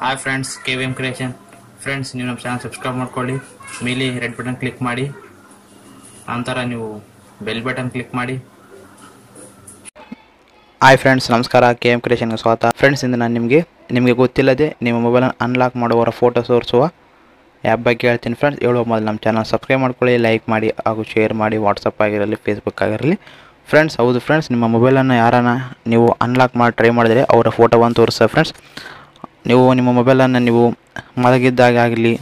Hi friends, KVM creation. Friends, ನೀವು ನಮ್ಮ channel subscribe ಮಾಡ್ಕೊಳ್ಳಿ. ಮೇಲೆ ರೆಡ್ ಬಟನ್ ಕ್ಲಿಕ್ ಮಾಡಿ, ನಂತರ ನೀವು ಬೆಲ್ ಬಟನ್ ಕ್ಲಿಕ್ ಮಾಡಿ. ಹಾಯ್ ಫ್ರೆಂಡ್ಸ್, ನಮಸ್ಕಾರ. KVM ಕ್ರಿಯೇಷನ್ಗೆ ಸ್ವಾಗತ. ಫ್ರೆಂಡ್ಸ್, ಇಂದು ನಾನು ನಿಮಗೆ ಗೊತ್ತಿಲ್ಲದೆ ನಿಮ್ಮ ಮೊಬೈಲನ್ನು ಅನ್ಲಾಕ್ ಮಾಡುವ ಫೋಟೋ ತೋರಿಸುವ ಆ್ಯಪ್ ಬಗ್ಗೆ ಹೇಳ್ತೀನಿ. ಫ್ರೆಂಡ್ಸ್, ಹೇಳುವ ಮೊದಲು ನಮ್ಮ ಚಾನಲ್ ಸಬ್ಸ್ಕ್ರೈಬ್ ಮಾಡ್ಕೊಳ್ಳಿ, ಲೈಕ್ ಮಾಡಿ ಹಾಗೂ ಶೇರ್ ಮಾಡಿ. ವಾಟ್ಸಪ್ ಆಗಿರಲಿ, ಫೇಸ್ಬುಕ್ ಆಗಿರಲಿ. ಫ್ರೆಂಡ್ಸ್, ಹೌದು ಫ್ರೆಂಡ್ಸ್, ನಿಮ್ಮ ಮೊಬೈಲನ್ನು ಯಾರನ್ನ ನೀವು ಅನ್ಲಾಕ್ ಮಾಡಿ ಟ್ರೈ ಮಾಡಿದರೆ ಅವರ ಫೋಟೋವನ್ನು ತೋರಿಸ್ತೇವೆ. ಫ್ರೆಂಡ್ಸ್, ನೀವು ನಿಮ್ಮ ಮೊಬೈಲನ್ನು ನೀವು ಮಲಗಿದ್ದಾಗಲಿ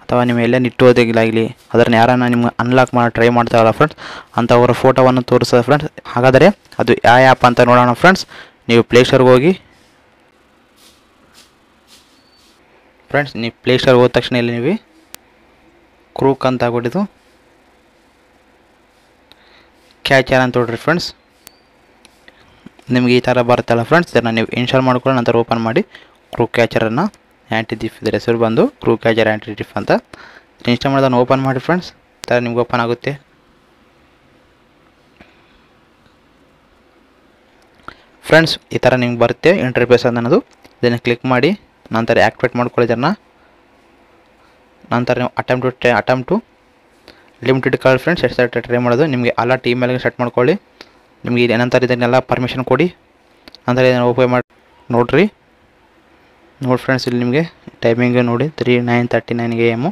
ಅಥವಾ ನಿಮ್ಮ ಎಲ್ಲ ನಿಟ್ಟೋದಾಗಲಿ ಅದನ್ನು ಯಾರನ್ನು ನಿಮ್ಗೆ ಅನ್ಲಾಕ್ ಮಾಡಿ ಟ್ರೈ ಮಾಡ್ತಾರಲ್ಲ ಫ್ರೆಂಡ್ಸ್, ಅಂಥವರ ಫೋಟೋವನ್ನು ತೋರಿಸ್ತದೆ. ಫ್ರೆಂಡ್ಸ್, ಹಾಗಾದರೆ ಅದು ಯಾವ ಆ್ಯಪ್ ಅಂತ ನೋಡೋಣ. ಫ್ರೆಂಡ್ಸ್, ನೀವು ಪ್ಲೇಸ್ಟೋರ್ಗೆ ಹೋಗಿ. ಫ್ರೆಂಡ್ಸ್, ನೀವು ಪ್ಲೇಸ್ಟೋರ್ಗೆ ಹೋದ ತಕ್ಷಣ ಇಲ್ಲಿ ನೀವು ಕ್ರೂಕ್ ಅಂತ ಆಗ್ಬಿಟ್ಟಿದ್ದು ಕ್ಯಾಚರ್ ಅಂತ ನೋಡ್ರಿ. ಫ್ರೆಂಡ್ಸ್, ನಿಮಗೆ ಈ ಥರ ಬರುತ್ತಲ್ಲ ಫ್ರೆಂಡ್ಸ್, ಇದನ್ನು ನೀವು ಇನ್ಸ್ಟಾಲ್ ಮಾಡ್ಕೊಳ್ಳಿ. ನಂತರ ಓಪನ್ ಮಾಡಿ ಕ್ರೂಕ್ ಕ್ಯಾಚರನ್ನು ಆ್ಯಂಟಿ-ಥೀಫ್ ಇದರ ಹೆಸರು ಬಂದು ಕ್ರೂಕ್ ಕ್ಯಾಚರ್ ಆ್ಯಂಟಿ-ಥೀಫ್ ಅಂತ ಇನ್ಸ್ಟಾಲ್ ಮಾಡೋದನ್ನು ಓಪನ್ ಮಾಡಿ. ಫ್ರೆಂಡ್ಸ್, ಈ ಥರ ನಿಮ್ಗೆ ಓಪನ್ ಆಗುತ್ತೆ. ಫ್ರೆಂಡ್ಸ್, ಈ ಥರ ನಿಮ್ಗೆ ಬರುತ್ತೆ ಇಂಟರ್ಫೇಸ್ ಅನ್ನೋದು. ಇದನ್ನು ಕ್ಲಿಕ್ ಮಾಡಿ ನಂತರ ಆ್ಯಕ್ಟಿವೇಟ್ ಮಾಡ್ಕೊಳ್ಳಿ ಇದನ್ನು. ನಂತರ ನೀವು attempt to limited call friends ಎಷ್ಟು ಟ್ರೈ ಮಾಡೋದು ನಿಮಗೆ ಅಲರ್ಟ್ ಇಮೇಲ್ಗೆ ಸೆಟ್ ಮಾಡ್ಕೊಳ್ಳಿ. ನಿಮಗೆ ನಂತರ ಇದನ್ನೆಲ್ಲ ಪರ್ಮಿಷನ್ ಕೊಡಿ. ನಂತರ ಇದನ್ನು ಓಪನ್ ಮಾಡಿ ನೋಡಿರಿ. ನೋಡಿ ಫ್ರೆಂಡ್ಸ್, ಇಲ್ಲಿ ನಿಮಗೆ ಟೈಮಿಂಗ್ ನೋಡಿ 9:39 AM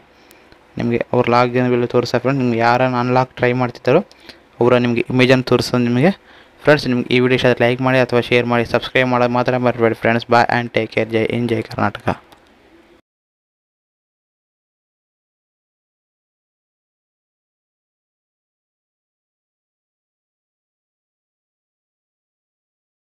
ನಿಮಗೆ ಅವ್ರ ಲಾಗಿನ್ ಬಿಲ್ ತೋರಿಸ್ತಾ. ಫ್ರೆಂಡ್ಸ್, ನಿಮ್ಗೆ ಯಾರನ್ನು ಅನ್ಲಾಕ್ ಟ್ರೈ ಮಾಡ್ತಿದ್ದಾರೋ ಅವರ ನಿಮಗೆ ಇಮೇಜನ್ನು ತೋರಿಸೋದು ನಿಮಗೆ. ಫ್ರೆಂಡ್ಸ್, ನಿಮ್ಗೆ ಈ ವಿಡಿಯೋ ಲೈಕ್ ಮಾಡಿ ಅಥವಾ ಶೇರ್ ಮಾಡಿ, ಸಬ್ಸ್ಕ್ರೈಬ್ ಮಾಡೋದು ಮಾತ್ರ ಮರಿಬೇಡಿ. Friends, bye and take care. ಜೈ ಹಿಂದ್, ಜೈ ಕರ್ನಾಟಕ.